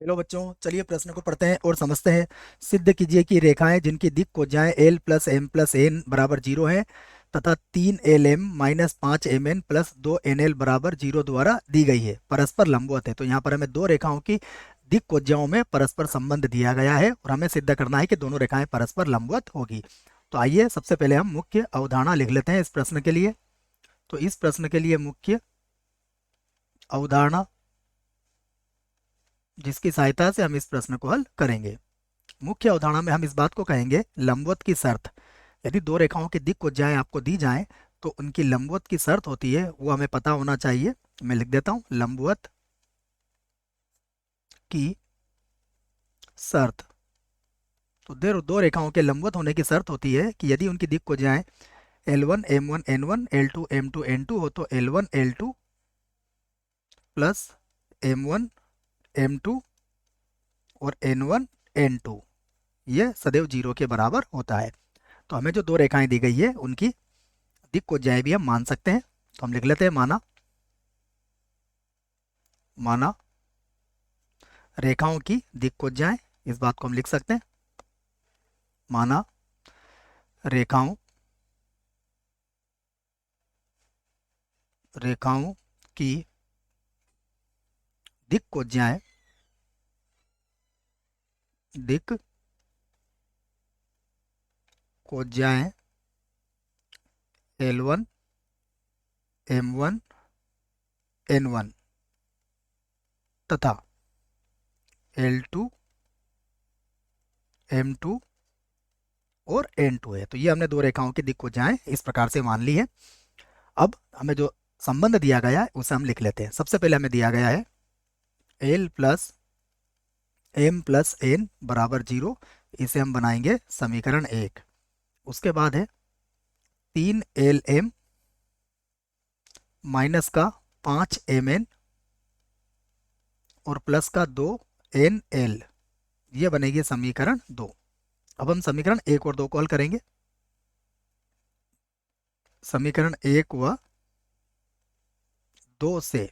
Hello बच्चों, चलिए प्रश्न को पढ़ते हैं और समझते हैं। सिद्ध कीजिए कि रेखाएं जिनकी दिक् कोज्याएं L plus M plus N बराबर जीरो है तथा 3 LM minus 5 MN plus 2 NL बराबर जीरो द्वारा दी गई है, परस्पर लंबवत है। तो यहाँ पर हमें दो रेखाओं की दिक् कोज्याओं में परस्पर संबंध दिया गया है और हमें सिद्ध करना है कि दोनों रेखाएं परस्पर लंबवत होगी। तो आइए सबसे पहले हम मुख्य अवधारणा लिख लेते हैं इस प्रश्न के लिए। तो इस प्रश्न के लिए मुख्य अवधारणा जिसकी सहायता से हम इस प्रश्न को हल करेंगे। मुख्य अवधारणा में हम इस बात को कहेंगे, लंबवत की शर्त। यदि दो रेखाओं की दिक् कोज्याएं आपको दी जाएं तो उनकी लंबवत की शर्त होती है, वो हमें पता होना चाहिए। मैं लिख देता हूं, लंबवत की शर्त। तो दो रेखाओं के लंबवत होने की शर्त होती है कि यदि उनकी दिक् कोज्याएं L1 M1 N1 L2 M2 N2 हो तो L1 L2 plus M1 M2 और N1 N2 ये सदैव जीरो के बराबर होता है। तो हमें जो दो रेखाएं दी गई है उनकी दिक् कोज्याएं भी हम मान सकते हैं। तो हम लिख लेते हैं, माना माना रेखाओं की दिक् कोज्याएं। इस बात को हम लिख सकते हैं, माना रेखाओं रेखाओं की दिक् कोज्याएं दिक् कोज्याएं L1 M1 N1 तथा L2 M2 और N2 है। तो ये हमने दो रेखाओं की दिक् कोज्याएं इस प्रकार से मान ली है। अब हमें जो संबंध दिया गया है उसे हम लिख लेते हैं। सबसे पहले हमें दिया गया है L plus M plus N बराबर जीरो। इसे हम बनाएंगे समीकरण 1। उसके बाद है 3 LM माइनस का 5 MN और प्लस का 2 NL, ये बनेगी समीकरण 2। अब हम समीकरण 1 और 2 को हल करेंगे। समीकरण 1 व 2 से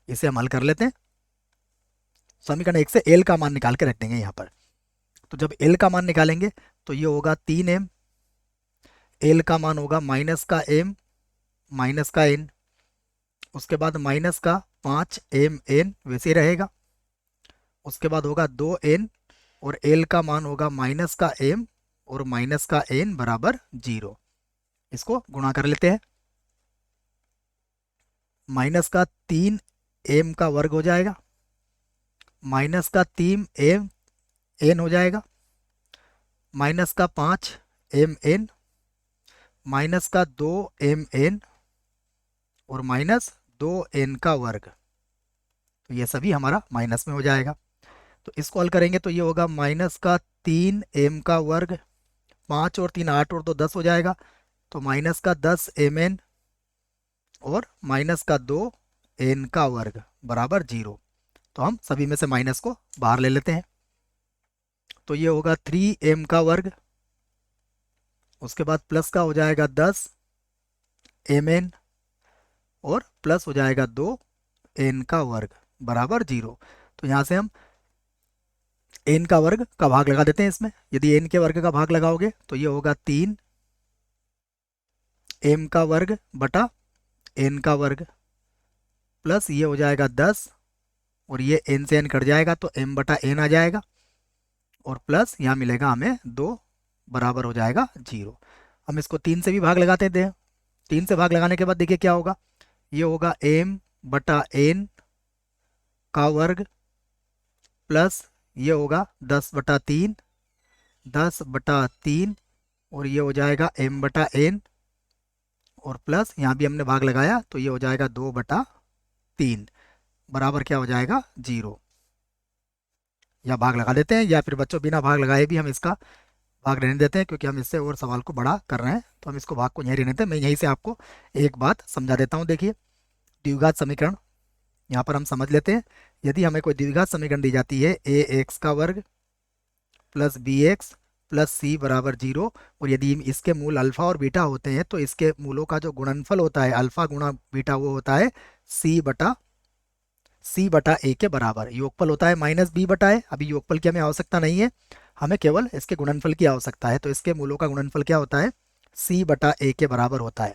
इसे हम हल कर लेते हैं। समीकरण 1 से L का मान निकाल के रख देंगे यहाँ पर। तो जब L का मान निकालेंगे तो ये होगा 3M, L का मान होगा माइनस का M माइनस का N, उसके बाद माइनस का 5 MN वैसे ही रहेगा। उसके बाद होगा 2N और L का मान होगा माइनस का M और माइनस का N बराबर जीरो। इसको गुणा कर लेते हैं। माइनस का 3M का वर्ग हो जाएगा, माइनस का 3MN हो जाएगा, माइनस का 5MN, माइनस का 2MN और माइनस 2N का वर्ग। तो ये सभी हमारा माइनस में हो जाएगा। तो इसको हल करेंगे तो ये होगा माइनस का 3M का वर्ग, 5 और 3 8 और 2 10 हो जाएगा। तो माइनस का 10MN और माइनस का 2N का वर्ग बराबर जीरो। तो हम सभी में से माइनस को बाहर ले लेते हैं। तो ये होगा 3M का वर्ग, उसके बाद प्लस का हो जाएगा 10MN और प्लस हो जाएगा 2N का वर्ग बराबर जीरो। तो यहाँ से हम N का वर्ग का भाग लगा देते हैं इसमें। यदि N के वर्ग का भाग लगाओगे तो ये होगा 3M का वर्ग बटा N का वर्ग प्लस ये हो जाएगा 10 और ये N से N कट जाएगा तो M बटा N आ जाएगा और प्लस यहाँ मिलेगा हमें 2 बराबर हो जाएगा जीरो। हम इसको 3 से भी भाग लगाते हैं। 3 से भाग लगाने के बाद देखिए क्या होगा, ये होगा M बटा N का वर्ग प्लस ये होगा 10/3 10/3 और ये हो जाएगा M बटा N और प्लस यहाँ भी हमने भाग लगाया तो ये हो जाएगा 2/3 बराबर क्या हो जाएगा जीरो। या भाग लगा देते हैं या फिर बच्चों बिना भाग लगाए भी हम इसका भाग रहने देते हैं, क्योंकि हम इससे और सवाल को बड़ा कर रहे हैं। तो हम इसको भाग को यहीं रहने देते हैं। मैं यहीं से आपको एक बात समझा देता हूँ। देखिए द्विघात समीकरण यहाँ पर हम समझ लेते हैं। यदि हमें कोई द्विघात समीकरण दी जाती है ax का वर्ग प्लस bx प्लस c बराबर जीरो और यदि इसके मूल अल्फा और बीटा होते हैं तो इसके मूलों का जो गुणनफल होता है अल्फा गुणा बीटा वो होता है c बटा सी बटा ए के बराबर। योगफल होता है माइनस बी बटा ए। अभी योगफल की हमें आवश्यकता नहीं है, हमें केवल इसके गुणनफल की आवश्यकता है। तो इसके मूलों का गुणनफल क्या होता है, सी बटा ए के बराबर होता है।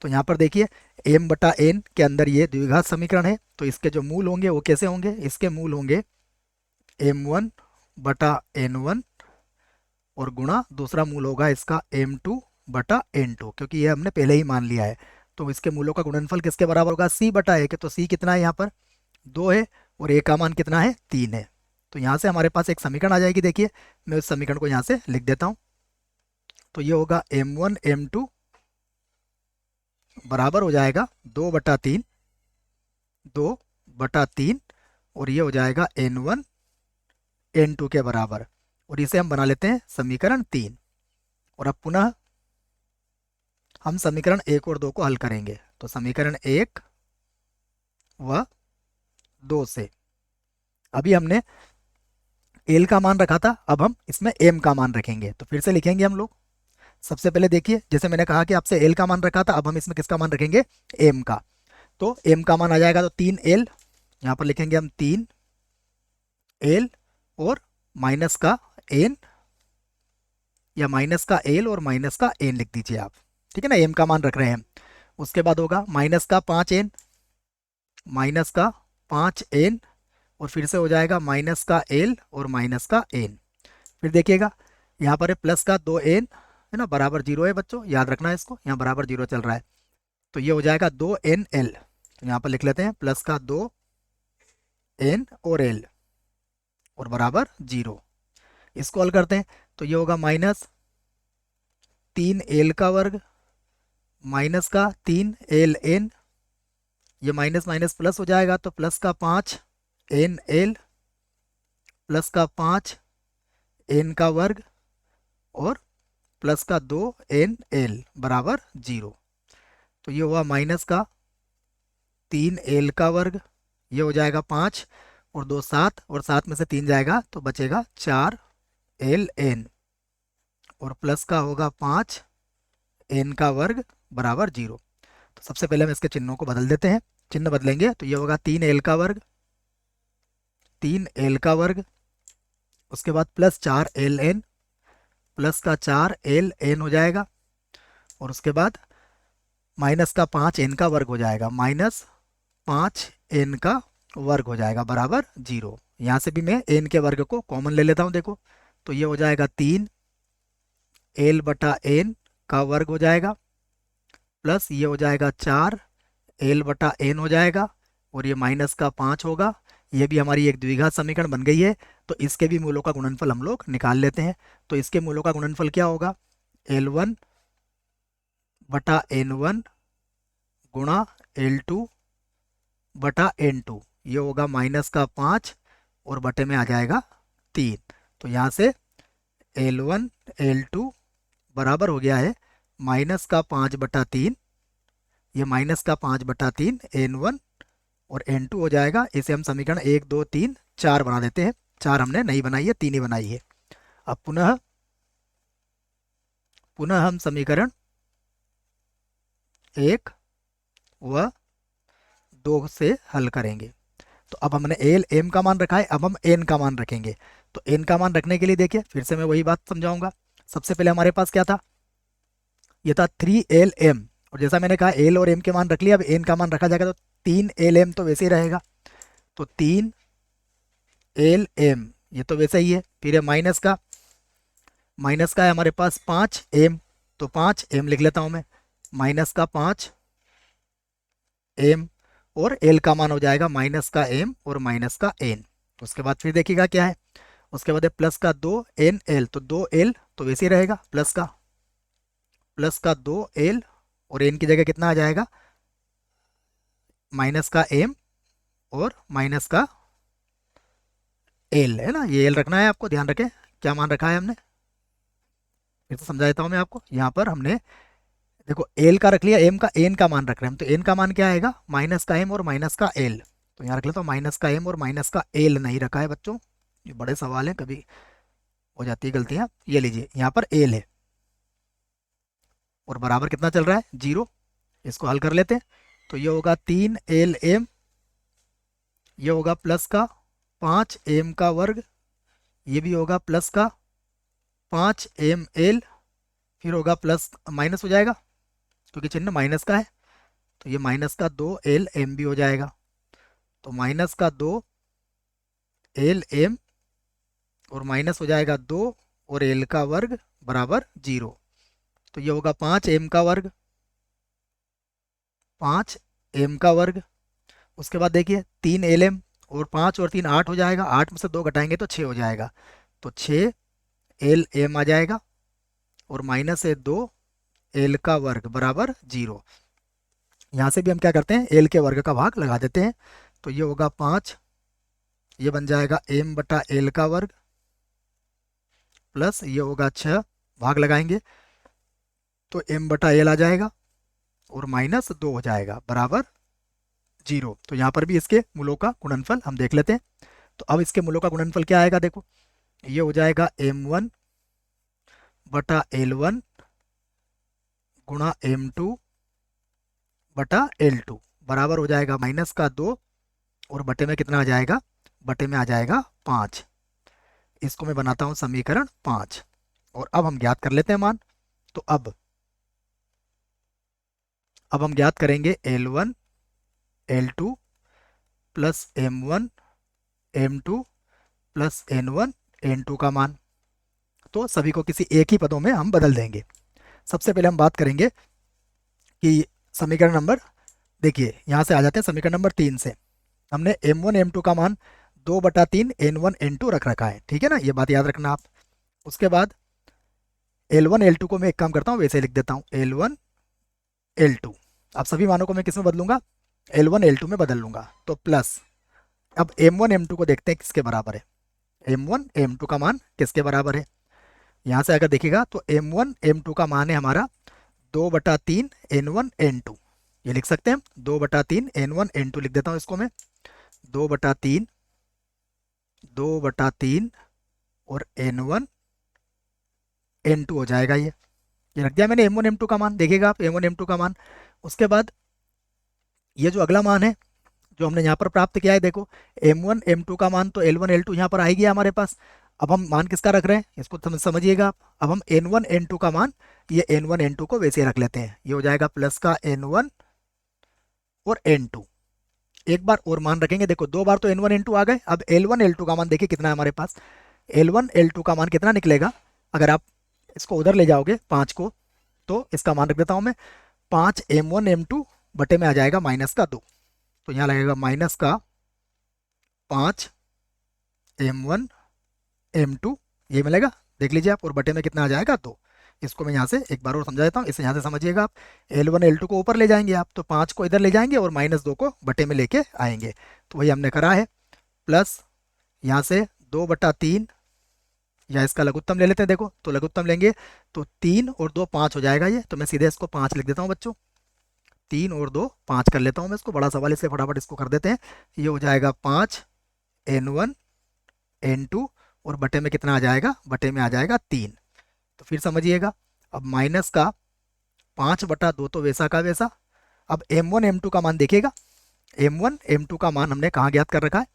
तो यहाँ पर देखिए एम बटा एन के अंदर ये द्विघात समीकरण है, तो इसके जो मूल होंगे वो कैसे होंगे, इसके मूल होंगे m1 बटा n1 और गुणा दूसरा मूल होगा इसका m2 बटा n2, क्योंकि ये हमने पहले ही मान लिया है। तो इसके मूलों का गुणनफल किसके बराबर होगा, c बटा ए के। तो c कितना है यहाँ पर, 2 है, और a का मान कितना है, 3 है। तो यहाँ से हमारे पास एक समीकरण आ जाएगी। देखिए मैं उस समीकरण को यहाँ से लिख देता हूँ। तो ये होगा m1 m2 बराबर हो जाएगा 2/3, 2/3, और ये हो जाएगा n1 n2 के बराबर। और इसे हम बना लेते हैं समीकरण 3। और अब पुनः हम समीकरण 1 और 2 को हल करेंगे। तो समीकरण 1 व 2 से अभी हमने एल का मान रखा था, अब हम इसमें एम का मान रखेंगे। तो फिर से लिखेंगे हम लोग। सबसे पहले देखिए, जैसे मैंने कहा कि आपसे एल का मान रखा था, अब हम इसमें किसका मान रखेंगे, एम का। तो एम का मान आ जाएगा तो 3l, यहाँ पर लिखेंगे हम 3l और माइनस का एन, या माइनस का एल और माइनस का एन लिख दीजिए आप, ठीक है ना, एम का मान रख रहे हैं हम। उसके बाद होगा माइनस का 5n, माइनस का 5n, और फिर से हो जाएगा माइनस का एल और माइनस का एन। फिर देखिएगा यहाँ पर है प्लस का 2n, है ना, बराबर 0 है बच्चों, याद रखना है इसको, यहाँ बराबर 0 चल रहा है। तो ये हो जाएगा 2nl, तो यहाँ पर लिख लेते हैं प्लस का 2n और l और बराबर 0। इसको हल करते हैं तो ये होगा माइनस 3l का वर्ग माइनस का 3ln, ये माइनस माइनस प्लस हो जाएगा, तो प्लस का 5nl प्लस का 5n का वर्ग और प्लस का 2nl बराबर 0। तो ये हुआ माइनस का 3l का वर्ग, ये हो जाएगा 5 और 2 7, और 7 में से 3 जाएगा तो बचेगा 4ln, और प्लस का होगा 5n का वर्ग बराबर 0। तो सबसे पहले हम इसके चिन्हों को बदल देते हैं। चिन्ह बदलेंगे तो ये होगा 3l का वर्ग, 3l का वर्ग, उसके बाद प्लस 4ln, प्लस का 4ln हो जाएगा, और उसके बाद माइनस का 5n का वर्ग हो जाएगा, माइनस 5n का वर्ग हो जाएगा बराबर 0। यहाँ से भी मैं n के वर्ग को कॉमन ले लेता हूँ, देखो तो ये हो जाएगा 3l बटा n का वर्ग हो जाएगा, प्लस ये हो जाएगा 4l बटा n हो जाएगा, और ये माइनस का 5 होगा। ये भी हमारी एक द्विघात समीकरण बन गई है। तो इसके भी मूलों का गुणनफल हम लोग निकाल लेते हैं। तो इसके मूलों का गुणनफल क्या होगा, l1 बटा n1 गुणा l2 बटा n2, ये होगा माइनस का 5 और बटे में आ जाएगा 3। तो यहाँ से l1 l2 बराबर हो गया है माइनस का 5/3, ये माइनस का 5/3 n1 और n2 हो जाएगा। इसे हम समीकरण 1 2 3 4 बना देते हैं। 4 हमने नहीं बनाई है, 3 ही बनाई है। अब पुनः पुनः हम समीकरण 1 व 2 से हल करेंगे। तो अब हमने एल एम का मान रखा है, अब हम एन का मान रखेंगे। तो एन का मान रखने के लिए देखिए फिर से मैं वही बात समझाऊंगा। सबसे पहले हमारे पास क्या था, ये था 3lm, और जैसा मैंने कहा एल और एम के मान रख लिया, अब एन का मान रखा जाएगा। तो 3lm तो वैसे ही रहेगा, तो 3lm ये तो वैसे ही है। फिर है माइनस का है हमारे पास 5m, तो 5m लिख लेता हूँ मैं, माइनस का 5m, और l का मान हो जाएगा माइनस का m और माइनस का n। उसके बाद फिर देखिएगा क्या है, उसके बाद है प्लस का 2nl, तो 2l तो वैसे ही रहेगा, प्लस का 2l, और n की जगह कितना आ जाएगा, माइनस का m और माइनस का l, है ना, ये l रखना है आपको, ध्यान रखें क्या मान रखा है हमने। फिर से समझा देता हूँ मैं आपको। यहाँ पर हमने देखो एल का रख लिया, एम का एन का मान रख रहे हैं हम, तो एन का मान क्या आएगा, माइनस का एम और माइनस का एल। तो यहाँ रख लेता हूँ माइनस का एम और माइनस का एल नहीं रखा है बच्चों, ये बड़े सवाल हैं, कभी हो जाती है गलतियाँ। ये लीजिए यहाँ पर एल है, और बराबर कितना चल रहा है, 0। इसको हल कर लेते हैं तो ये होगा 3lm, ये होगा प्लस का 5m का वर्ग, ये भी होगा प्लस का 5ml, फिर होगा प्लस माइनस हो जाएगा क्योंकि चिन्ह माइनस का है, तो ये माइनस का 2lm भी हो जाएगा। तो माइनस का 2lm और माइनस हो जाएगा 2 और l का वर्ग बराबर 0। तो ये होगा 5m का वर्ग, 5m का वर्ग। उसके बाद देखिए 3lm और 5 और 3 8 हो जाएगा, 8 में से 2 घटाएंगे तो 6 हो जाएगा, तो 6lm आ जाएगा और माइनस से 2l का वर्ग बराबर 0। यहाँ से भी हम क्या करते हैं, l के वर्ग का भाग लगा देते हैं। तो ये होगा 5, ये बन जाएगा m बटा l का वर्ग, प्लस ये होगा 6, भाग लगाएंगे तो m बटा l आ जाएगा और माइनस 2 हो जाएगा बराबर 0। तो यहाँ पर भी इसके मूलों का गुणनफल हम देख लेते हैं। तो अब इसके मूलों का गुणनफल क्या आएगा, देखो ये हो जाएगा m1 बटा l1 गुणा m2 बटा l2 बराबर हो जाएगा माइनस का 2 और बटे में कितना आ जाएगा, बटे में आ जाएगा 5। इसको मैं बनाता हूँ समीकरण 5 और अब हम ज्ञात कर लेते हैं मान। तो अब हम ज्ञात करेंगे L1 L2 plus M1 M2 plus N1 N2 का मान। तो सभी को किसी एक ही पदों में हम बदल देंगे। सबसे पहले हम बात करेंगे कि समीकरण नंबर, देखिए यहाँ से आ जाते हैं समीकरण नंबर 3 से। हमने M1 M2 का मान 2/3 N1 N2 रख रखा है, ठीक है ना, ये बात याद रखना आप। उसके बाद L1 L2 को मैं एक काम करता हूँ, वैसे लिख देता हूँ L1 L2। अब सभी मानों को मैं किस में बदलूंगा, L1 L2 में बदल लूंगा। तो प्लस अब M1 M2 को देखते हैं किसके बराबर है। M1 M2 का मान किसके बराबर है, यहाँ से अगर देखिएगा तो M1 M2 का मान है हमारा 2/3 N1 N2। ये लिख सकते हैं हम, 2/3 N1 N2 लिख देता हूँ इसको मैं, 2/3 और N1 N2 हो जाएगा। ये रख दिया मैंने M1 M2 का मान, देखिएगा आप M1 M2 का मान। उसके बाद ये जो अगला मान है जो हमने यहाँ पर प्राप्त किया है, देखो M1 M2 का मान तो L1 L2 यहाँ पर आ ही गया हमारे पास। अब हम मान किसका रख रहे हैं, इसको समझिएगा आप। अब हम N1 N2 का मान, ये N1 N2 को वैसे रख लेते हैं, ये हो जाएगा प्लस का N1 और N2। एक बार और मान रखेंगे, देखो 2 बार तो N1 N2 आ गए। अब L1 L2 का मान देखिए कितना है हमारे पास, L1 L2 का मान कितना निकलेगा, अगर आप इसको उधर ले जाओगे 5 को, तो इसका मान रख देता हूँ मैं 5 M1 M2 बटे में आ जाएगा माइनस का 2। तो यहाँ लगेगा माइनस का 5 M1 M2, ये मिलेगा, देख लीजिए आप, और बटे में कितना आ जाएगा 2। इसको मैं यहाँ से एक बार और समझा देता हूँ, इसे यहाँ से समझिएगा आप। L1 L2 को ऊपर ले जाएंगे आप, तो 5 को इधर ले जाएंगे और माइनस 2 को बटे में लेके आएंगे, तो वही हमने करा है। प्लस यहाँ से 2/3, या इसका लघुत्तम ले लेते हैं, देखो तो लघुत्तम लेंगे तो 3 और 2 5 हो जाएगा ये, तो मैं सीधे इसको 5 लिख देता हूँ बच्चों, 3 और 2 5 कर लेता हूँ मैं इसको, बड़ा सवाल इससे फटाफट इसको कर देते हैं। ये हो जाएगा 5 N1 N2 और बटे में कितना आ जाएगा, बटे में आ जाएगा 3। तो फिर समझिएगा, अब माइनस का 5/2 तो वैसा का वैसा। अब M1 M2 का मान देखिएगा, M1 M2 का मान हमने कहाँ ज्ञात कर रखा है,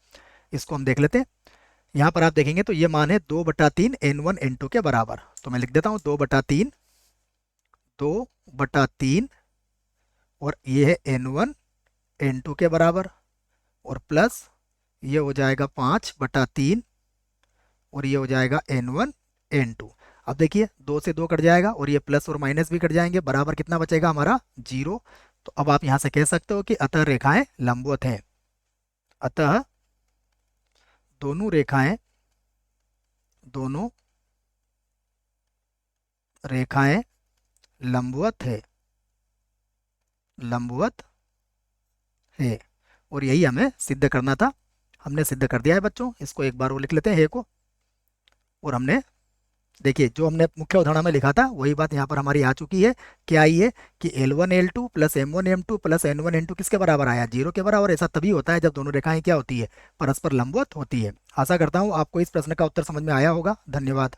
इसको हम देख लेते हैं। यहाँ पर आप देखेंगे तो ये मान है 2/3 N1 N2 के बराबर, तो मैं लिख देता हूँ 2/3 और ये है N1 N2 के बराबर, और प्लस ये हो जाएगा 5/3 और ये हो जाएगा N1 N2। अब देखिए 2 से 2 कट जाएगा और ये प्लस और माइनस भी कट जाएंगे, बराबर कितना बचेगा हमारा 0। तो अब आप यहाँ से कह सकते हो कि अतः रेखाएं लंबवत हैं, अतः दोनों रेखाएं लंबवत है। और यही हमें सिद्ध करना था, हमने सिद्ध कर दिया है बच्चों। इसको एक बार वो लिख लेते हैं है को, और हमने देखिए जो हमने मुख्य उदाहरण में लिखा था वही बात यहाँ पर हमारी आ चुकी है। क्या आई है कि L1 L2 plus M1 M2 plus N1 N2 किसके बराबर आया, 0 के बराबर। ऐसा तभी होता है जब दोनों रेखाएं क्या होती है, परस्पर लंबवत होती है। आशा करता हूँ आपको इस प्रश्न का उत्तर समझ में आया होगा। धन्यवाद।